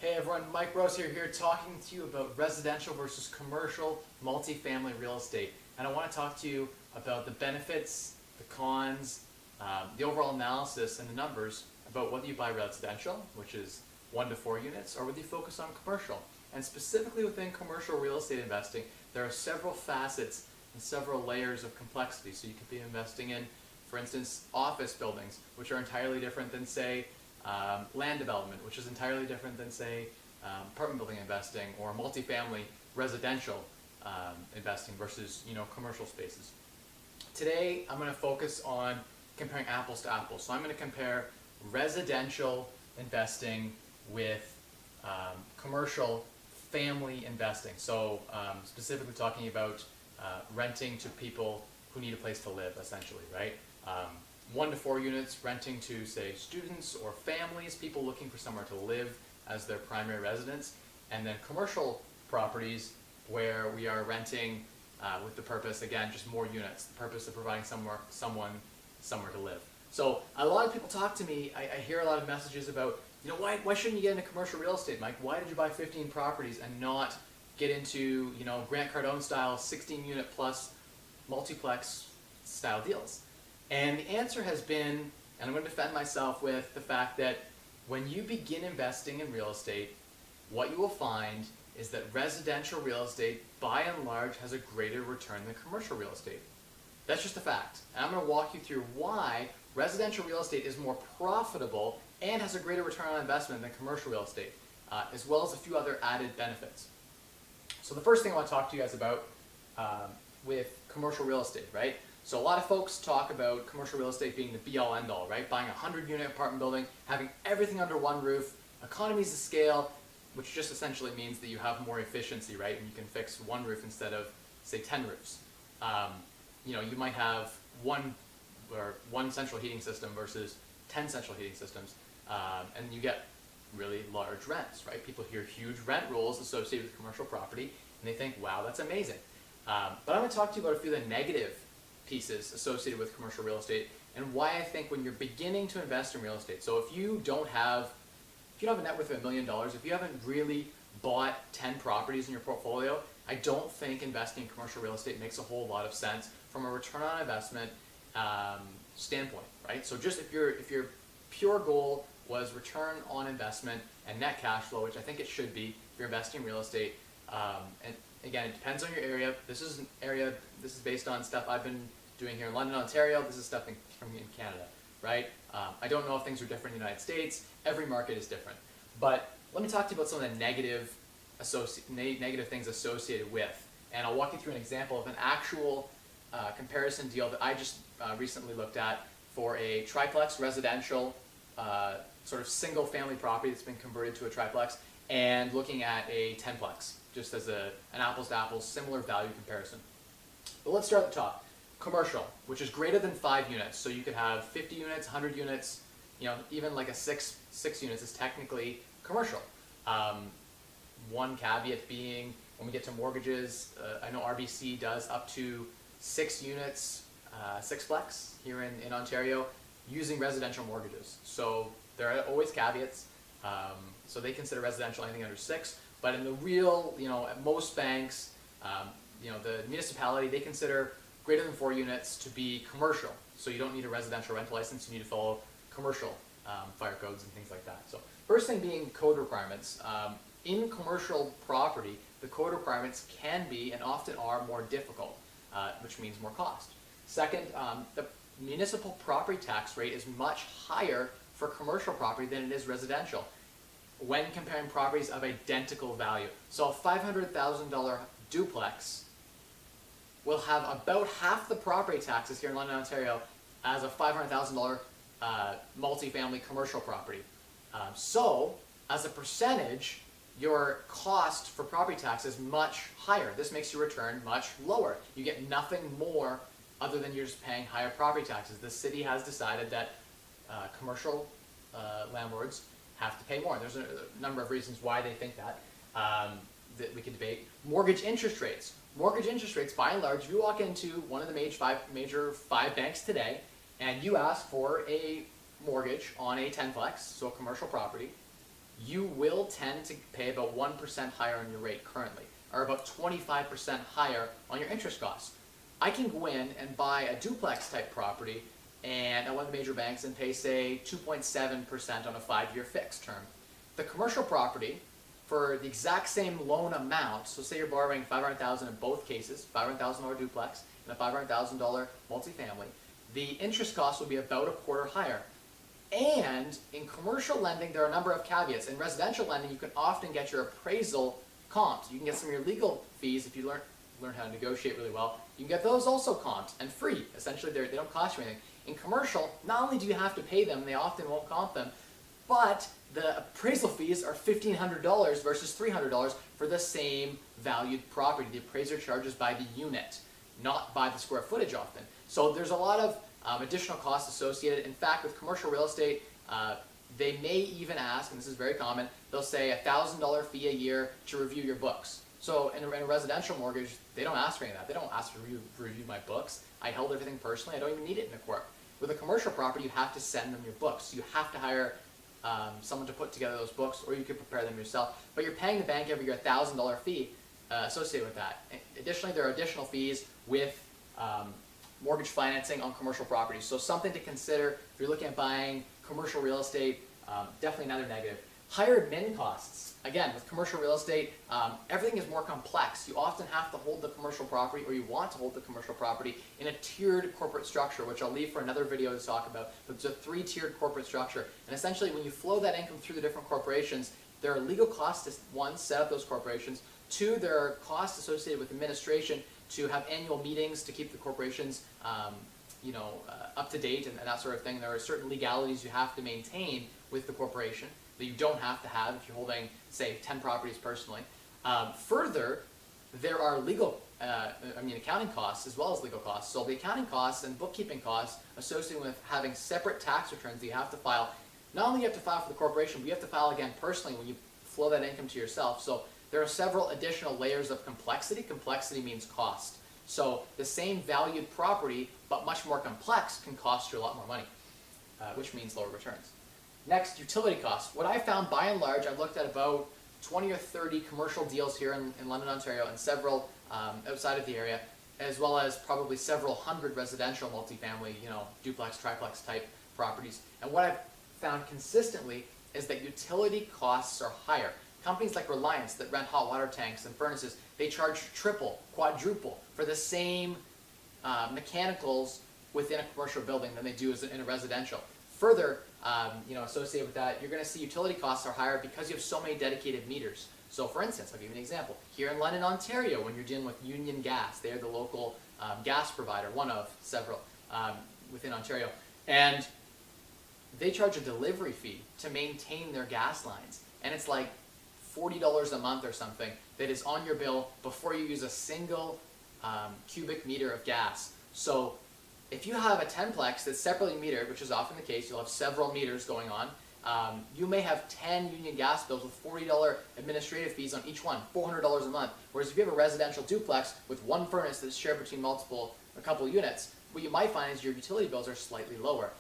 Hey everyone, Mike Rosehart here talking to you about residential versus commercial multifamily real estate. And I want to talk to you about the benefits, the cons, the overall analysis and the numbers about whether you buy residential, which is 1 to 4 units, or whether you focus on commercial. And specifically within commercial real estate investing, there are several facets and several layers of complexity. So you could be investing in, for instance, office buildings, which are entirely different than, say, land development, which is entirely different than, say, apartment building investing or multifamily residential investing versus, commercial spaces. Today, I'm going to focus on comparing apples to apples. So I'm going to compare residential investing with commercial family investing. So specifically talking about renting to people who need a place to live, essentially, right? 1 to 4 units, renting to, say, students or families, people looking for somewhere to live as their primary residence, and then commercial properties where we are renting with the purpose, again, just more units, the purpose of providing someone somewhere to live. So a lot of people talk to me, I hear a lot of messages about, why shouldn't you get into commercial real estate, Mike? Why did you buy 15 properties and not get into, Grant Cardone style 16 unit plus multiplex style deals? And the answer has been, and I'm going to defend myself with the fact that when you begin investing in real estate, what you will find is that residential real estate, by and large, has a greater return than commercial real estate. That's just a fact. And I'm going to walk you through why residential real estate is more profitable and has a greater return on investment than commercial real estate, as well as a few other added benefits. So the first thing I want to talk to you guys about with commercial real estate, right? So a lot of folks talk about commercial real estate being the be-all, end-all, right? Buying a 100-unit apartment building, having everything under one roof, economies of scale, which just essentially means that you have more efficiency, right? And you can fix one roof instead of, say, 10 roofs. You might have one central heating system versus 10 central heating systems, and you get really large rents, right? People hear huge rent rolls associated with commercial property, and they think, wow, that's amazing. But I'm going to talk to you about a few of the negative pieces associated with commercial real estate and why I think when you're beginning to invest in real estate, so if you don't have a net worth of $1 million, if you haven't really bought 10 properties in your portfolio, I don't think investing in commercial real estate makes a whole lot of sense from a return on investment standpoint, right? So just if your pure goal was return on investment and net cash flow, which I think it should be if you're investing in real estate, and again, it depends on your area. This is based on stuff I've been doing here in London, Ontario. This is stuff from in Canada, right? I don't know if things are different in the United States. Every market is different. But let me talk to you about some of the negative things associated with, and I'll walk you through an example of an actual comparison deal that I just recently looked at for a triplex residential sort of single family property that's been converted to a triplex, and looking at a 10plex, just as an apples to apples similar value comparison. But let's start at the top. Commercial, which is greater than 5 units. So you could have 50 units, 100 units, even like a six units is technically commercial. One caveat being when we get to mortgages, I know RBC does up to 6 units, 6plex here in Ontario, using residential mortgages. So there are always caveats. So they consider residential anything under 6. But in the real, at most banks, the municipality, they consider greater than 4 units to be commercial. So you don't need a residential rental license, you need to follow commercial fire codes and things like that. So first thing being code requirements. In commercial property, the code requirements can be and often are more difficult, which means more cost. Second, the municipal property tax rate is much higher for commercial property than it is residential when comparing properties of identical value. So a $500,000 duplex will have about half the property taxes here in London, Ontario as a $500,000 multifamily commercial property. So as a percentage, your cost for property tax is much higher. This makes your return much lower. You get nothing more other than you're just paying higher property taxes. The city has decided that commercial landlords have to pay more. There's a number of reasons why they think that we could debate. Mortgage interest rates. Mortgage interest rates, by and large, if you walk into one of the major five banks today and you ask for a mortgage on a 10plex, so a commercial property, you will tend to pay about 1% higher on your rate currently, or about 25% higher on your interest costs. I can go in and buy a duplex type property and at one of the major banks and pay, say, 2.7% on a 5-year fixed term. The commercial property, for the exact same loan amount, so say you're borrowing $500,000 in both cases, $500,000 duplex and a $500,000 multifamily, the interest cost will be about a quarter higher. And in commercial lending, there are a number of caveats. In residential lending, you can often get your appraisal comped. You can get some of your legal fees if you learn how to negotiate really well. You can get those also comped and free. Essentially, they don't cost you anything. In commercial, not only do you have to pay them, they often won't comp them, but the appraisal fees are $1,500 versus $300 for the same valued property. The appraiser charges by the unit, not by the square footage often. So there's a lot of additional costs associated. In fact, with commercial real estate, they may even ask, and this is very common, they'll say a $1,000 fee a year to review your books. So in a residential mortgage, they don't ask for any of that. They don't ask to review my books. I held everything personally. I don't even need it in a court. With a commercial property, you have to send them your books. You have to hire someone to put together those books, or you can prepare them yourself. But you're paying the bank every year a $1,000 fee associated with that. Additionally, there are additional fees with mortgage financing on commercial properties. So something to consider if you're looking at buying commercial real estate, definitely another negative. Higher admin costs. Again, with commercial real estate, everything is more complex. You often have to hold the commercial property, or you want to hold the commercial property in a tiered corporate structure, which I'll leave for another video to talk about. But it's a 3-tiered corporate structure. And essentially, when you flow that income through the different corporations, there are legal costs to, 1, set up those corporations. 2, there are costs associated with administration to have annual meetings to keep the corporations up to date and that sort of thing. There are certain legalities you have to maintain with the corporation that you don't have to have if you're holding, say, 10 properties personally. Further, there are accounting costs as well as legal costs. So the accounting costs and bookkeeping costs associated with having separate tax returns that you have to file. Not only do you have to file for the corporation, but you have to file again personally when you flow that income to yourself. So there are several additional layers of complexity. Complexity means cost. So the same valued property, but much more complex, can cost you a lot more money, which means lower returns. Next, utility costs. What I found, by and large, I've looked at about 20 or 30 commercial deals here in London, Ontario, and several outside of the area, as well as probably several hundred residential multifamily, duplex, triplex type properties. And what I've found consistently is that utility costs are higher. Companies like Reliance that rent hot water tanks and furnaces, they charge triple, quadruple for the same mechanicals within a commercial building than they do in a residential. Further, associated with that, you're going to see utility costs are higher because you have so many dedicated meters. So for instance, I'll give you an example. Here in London, Ontario, when you're dealing with Union Gas, they're the local gas provider, one of several within Ontario, and they charge a delivery fee to maintain their gas lines. And it's like $40 a month or something that is on your bill before you use a single cubic meter of gas. So if you have a 10-plex that's separately metered, which is often the case, you'll have several meters going on, you may have 10 Union Gas bills with $40 administrative fees on each one, $400 a month. Whereas if you have a residential duplex with one furnace that's shared between a couple units, what you might find is your utility bills are slightly lower.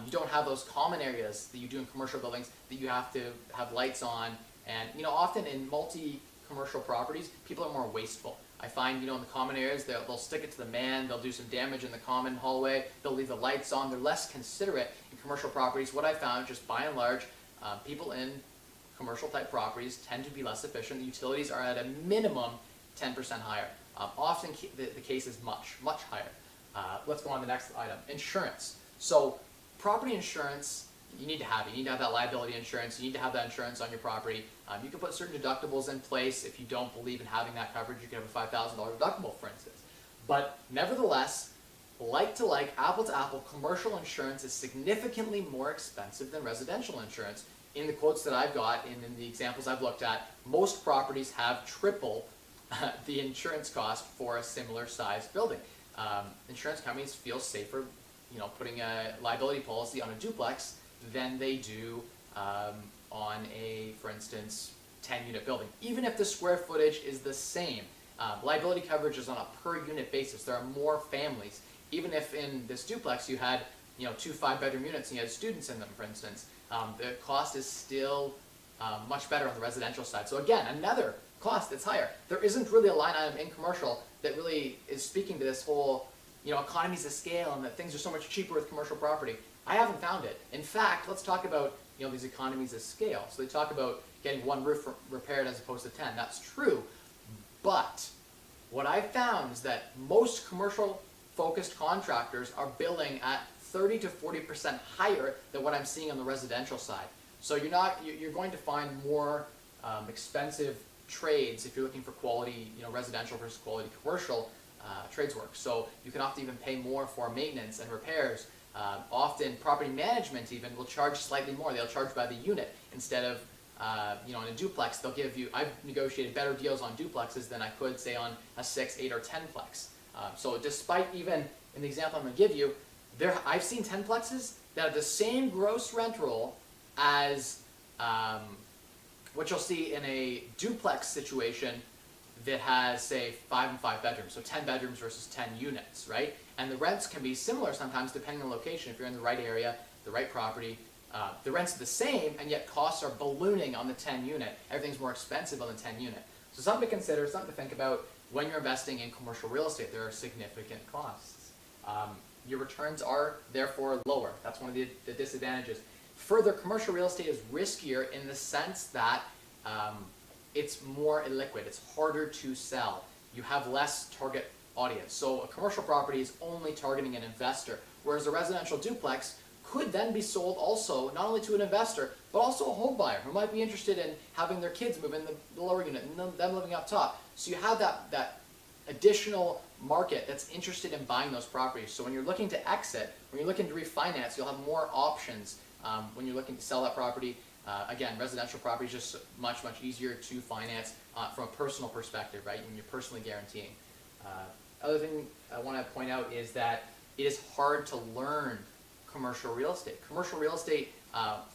You don't have those common areas that you do in commercial buildings that you have to have lights on. And often in multi-commercial properties, people are more wasteful. I find, in the common areas, they'll stick it to the man, they'll do some damage in the common hallway, they'll leave the lights on, they're less considerate in commercial properties. What I found, just by and large, people in commercial type properties tend to be less efficient. The utilities are at a minimum 10% higher. Often the case is much, much higher. Let's go on to the next item, insurance. So property insurance, you need to have it. You need to have that liability insurance. You need to have that insurance on your property. You can put certain deductibles in place. If you don't believe in having that coverage, you can have a $5,000 deductible, for instance. But nevertheless, like to like, apple to apple, commercial insurance is significantly more expensive than residential insurance. In the quotes that I've got, and in the examples I've looked at, most properties have triple the insurance cost for a similar sized building. Insurance companies feel safer, putting a liability policy on a duplex than they do on a, for instance, 10-unit building. Even if the square footage is the same, liability coverage is on a per unit basis. There are more families. Even if in this duplex you had 2 5-bedroom units and you had students in them, for instance, the cost is still much better on the residential side. So again, another cost that's higher. There isn't really a line item in commercial that really is speaking to this whole, economies of scale and that things are so much cheaper with commercial property. I haven't found it. In fact, let's talk about, these economies of scale. So they talk about getting one roof repaired as opposed to 10. That's true. But what I found is that most commercial focused contractors are billing at 30 to 40% higher than what I'm seeing on the residential side. So you're going to find more expensive trades if you're looking for quality, residential versus quality commercial trades work. So you can often even pay more for maintenance and repairs. Often property management even will charge slightly more. They'll charge by the unit instead of, in a duplex, they'll give you, I've negotiated better deals on duplexes than I could say on a 6, 8, or 10 plex. So despite even, in the example I'm going to give you, I've seen 10 plexes that have the same gross rent roll as what you'll see in a duplex situation that has, say, 5 and 5 bedrooms, so 10 bedrooms versus 10 units, right? And the rents can be similar sometimes depending on the location. If you're in the right area, the right property, the rent's the same, and yet costs are ballooning on the 10 unit. Everything's more expensive on the 10 unit. So something to consider, something to think about when you're investing in commercial real estate. There are significant costs. Your returns are therefore lower. That's one of the disadvantages. Further, commercial real estate is riskier in the sense that it's more illiquid. It's harder to sell. You have less target audience. So a commercial property is only targeting an investor, whereas a residential duplex could then be sold also not only to an investor, but also a home buyer who might be interested in having their kids move in the lower unit and them living up top. So you have that additional market that's interested in buying those properties. So when you're looking to exit, when you're looking to refinance, you'll have more options when you're looking to sell that property. Again, residential property is just much, much easier to finance from a personal perspective, right? When you're personally guaranteeing. Other thing I want to point out is that it is hard to learn commercial real estate. Commercial real estate,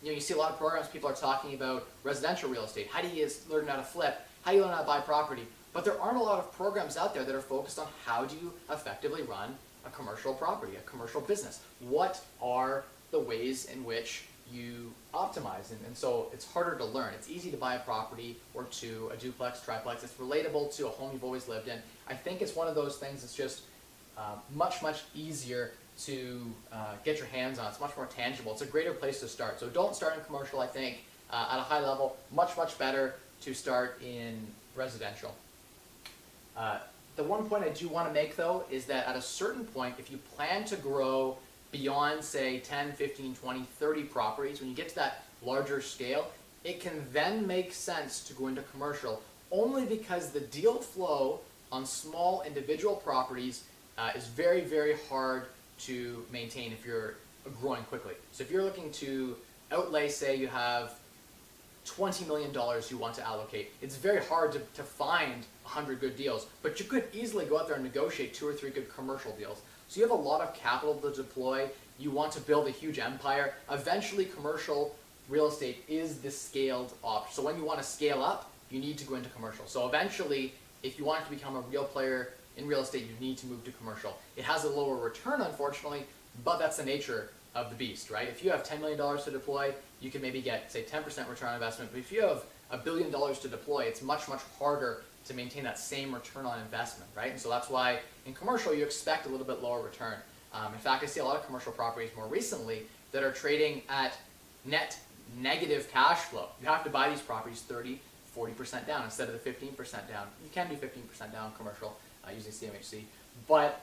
you see a lot of programs, people are talking about residential real estate. How do you learn how to flip? How do you learn how to buy property? But there aren't a lot of programs out there that are focused on how do you effectively run a commercial property, a commercial business. What are the ways in which you optimize? And so it's harder to learn. It's easy to buy a property or two, a duplex, triplex. It's relatable to a home you've always lived in. I think it's one of those things that's just much, much easier to get your hands on. It's much more tangible. It's a greater place to start. So don't start in commercial, I think, at a high level. Much, much better to start in residential. The one point I do want to make, though, is that at a certain point, if you plan to grow beyond, say, 10, 15, 20, 30 properties, when you get to that larger scale, it can then make sense to go into commercial, only because the deal flow on small individual properties is very, very hard to maintain if you're growing quickly. So if you're looking to outlay, say you have $20 million you want to allocate, it's very hard to find 100 good deals, but you could easily go out there and negotiate 2 or 3 good commercial deals. So you have a lot of capital to deploy. You want to build a huge empire. Eventually, commercial real estate is the scaled option. So when you want to scale up, you need to go into commercial. So eventually, if you want to become a real player in real estate, you need to move to commercial. It has a lower return, unfortunately, but that's the nature of the beast, right? If you have $10 million to deploy, you can maybe get, say, 10% return on investment. But if you have $1 billion to deploy, it's much, much harder to maintain that same return on investment, right? And so that's why in commercial, you expect a little bit lower return. In fact, I see a lot of commercial properties more recently that are trading at net negative cash flow. You have to buy these properties 30, 40% down instead of the 15% down. You can do 15% down commercial using CMHC, but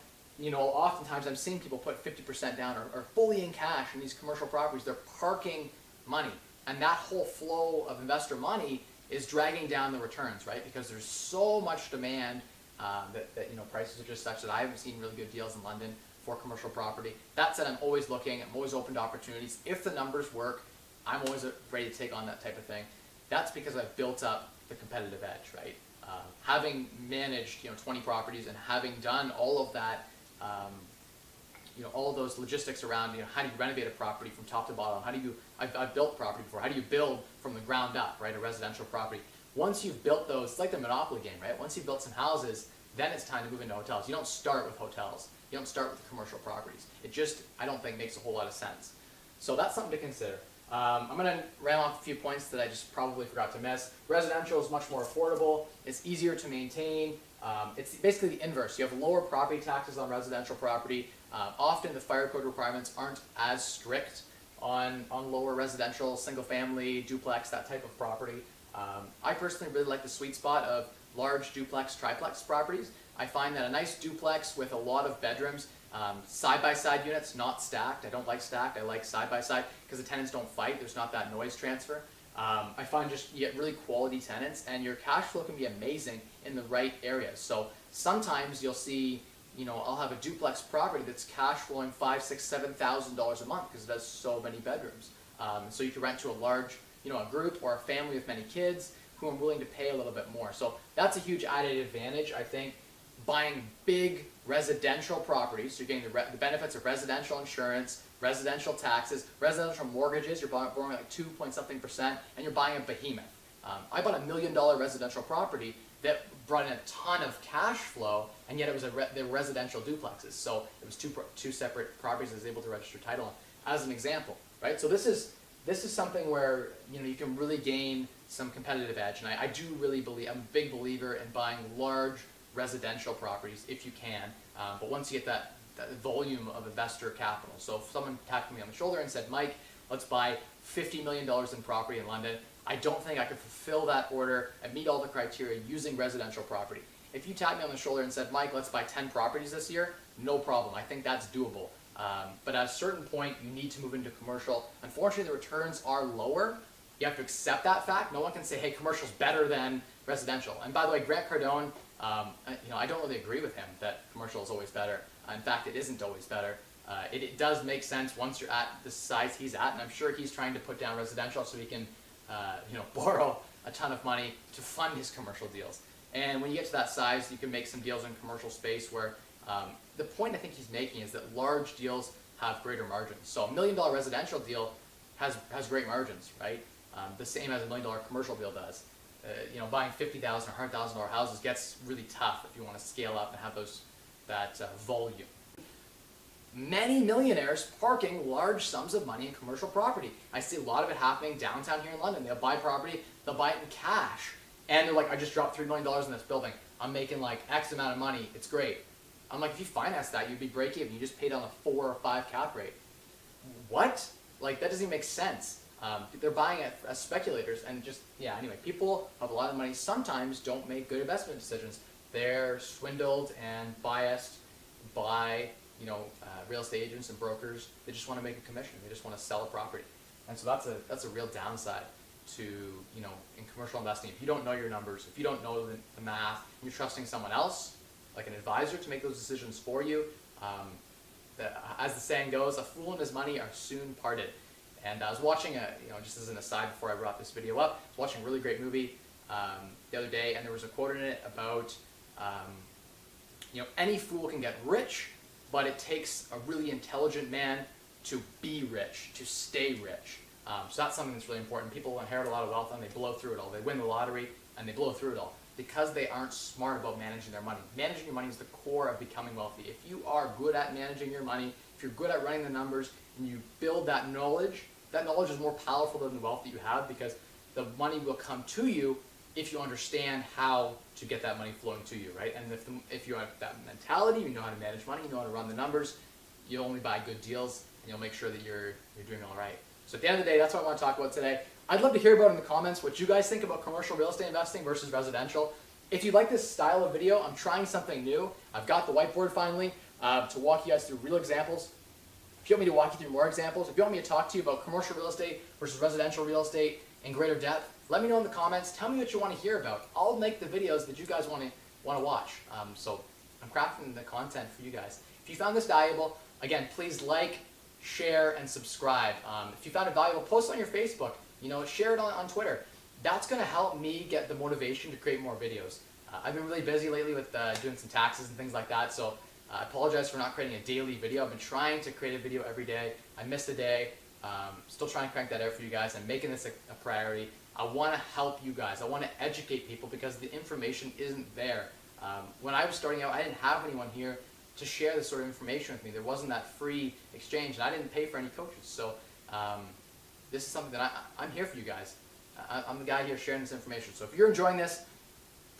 oftentimes I'm seeing people put 50% down or fully in cash in these commercial properties. They're parking money, and that whole flow of investor money is dragging down the returns, right? Because there's so much demand that prices are just such that I haven't seen really good deals in London for commercial property. That said, I'm always looking. I'm always open to opportunities. If the numbers work, I'm always ready to take on that type of thing. That's because I've built up the competitive edge, right? Having managed 20 properties and having done all of that, all of those logistics around how do you renovate a property from top to bottom? How do you I've built property before. How do you build from the ground up, right? A residential property. Once you've built those, it's like the Monopoly game, right? Once you've built some houses, then it's time to move into hotels. You don't start with hotels. You don't start with commercial properties. It just, I don't think, makes a whole lot of sense. So that's something to consider. I'm going to rattle off a few points that I just probably forgot to miss. Residential is much more affordable. It's easier to maintain. It's basically the inverse. You have lower property taxes on residential property. Often the fire code requirements aren't as strict on lower residential, single family, duplex, that type of property. I personally really like the sweet spot of large duplex, triplex properties. I find that a nice duplex with a lot of bedrooms, side-by-side units, not stacked. I don't like stacked, I like side-by-side because the tenants don't fight, there's not that noise transfer. I find just you get really quality tenants and your cash flow can be amazing in the right areas. So sometimes you'll see, I'll have a duplex property that's cash flowing $5,000, $6,000, $7,000 a month because it has so many bedrooms. So you can rent to a large, a group or a family with many kids who are willing to pay a little bit more. So that's a huge added advantage, I think. Buying big residential properties, so you're getting the benefits of residential insurance, residential taxes, residential mortgages, you're borrowing like 2-point-something%, and you're buying a behemoth. I bought $1 million residential property that brought in a ton of cash flow, and yet it was they were residential duplexes. So it was two separate properties I was able to register title on, as an example, right? So this is something where you can really gain some competitive edge, and I do really believe, I'm a big believer in buying large residential properties if you can, but once you get that volume of investor capital. So if someone tapped me on the shoulder and said, Mike, let's buy $50 million in property in London, I don't think I could fulfill that order and meet all the criteria using residential property. If you tapped me on the shoulder and said, Mike, let's buy 10 properties this year, no problem. I think that's doable. But at a certain point, you need to move into commercial. Unfortunately, the returns are lower. You have to accept that fact. No one can say, hey, commercial's better than residential. And by the way, Grant Cardone, I don't really agree with him that commercial is always better. In fact, it isn't always better. It does make sense once you're at the size he's at, and I'm sure he's trying to put down residential so he can, borrow a ton of money to fund his commercial deals. And when you get to that size, you can make some deals in commercial space where the point I think he's making is that large deals have greater margins. So $1 million residential deal has great margins, right? The same as $1 million commercial deal does. Buying $50,000 or $100,000 houses gets really tough if you want to scale up and have that volume. Many millionaires parking large sums of money in commercial property. I see a lot of it happening downtown here in London. They'll buy property, they'll buy it in cash, and they're like, I just dropped $3 million in this building. I'm making like X amount of money. It's great. I'm like, if you finance that, you'd be break even. You just paid on a 4 or 5 cap rate. What? Like, that doesn't even make sense. They're buying it as speculators, and anyway, people have a lot of money sometimes don't make good investment decisions. They're swindled and biased by real estate agents and brokers. They just want to make a commission. They just want to sell a property, and so that's a real downside to in commercial investing. If you don't know your numbers, if you don't know the math, and you're trusting someone else, like an advisor, to make those decisions for you. As the saying goes, a fool and his money are soon parted. And I was watching just as an aside before I brought this video up, I was watching a really great movie the other day, and there was a quote in it about, any fool can get rich, but it takes a really intelligent man to be rich, to stay rich. So that's something that's really important. People inherit a lot of wealth and they blow through it all. They win the lottery and they blow through it all because they aren't smart about managing their money. Managing your money is the core of becoming wealthy. If you are good at managing your money, if you're good at running the numbers, and you build that knowledge is more powerful than the wealth that you have, because the money will come to you if you understand how to get that money flowing to you, right? And if you have that mentality, you know how to manage money, you know how to run the numbers, you'll only buy good deals, and you'll make sure that you're doing all right. So at the end of the day, that's what I want to talk about today. I'd love to hear about in the comments what you guys think about commercial real estate investing versus residential. If you like this style of video, I'm trying something new. I've got the whiteboard finally to walk you guys through real examples. If you want me to walk you through more examples, if you want me to talk to you about commercial real estate versus residential real estate in greater depth, let me know in the comments. Tell me what you want to hear about. I'll make the videos that you guys want to watch. So I'm crafting the content for you guys. If you found this valuable, again, please like, share, and subscribe. If you found it valuable, post it on your Facebook. Share it on Twitter. That's going to help me get the motivation to create more videos. I've been really busy lately with doing some taxes and things like that, so I apologize for not creating a daily video. I've been trying to create a video every day. I missed a day. Still trying to crank that out for you guys. I'm making this a priority. I want to help you guys. I want to educate people because the information isn't there. When I was starting out, I didn't have anyone here to share this sort of information with me. There wasn't that free exchange, and I didn't pay for any coaches. So this is something that I'm here for you guys. I'm the guy here sharing this information. So if you're enjoying this,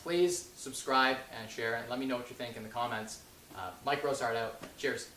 please subscribe and share, and let me know what you think in the comments. Mike Rosehart out. Cheers.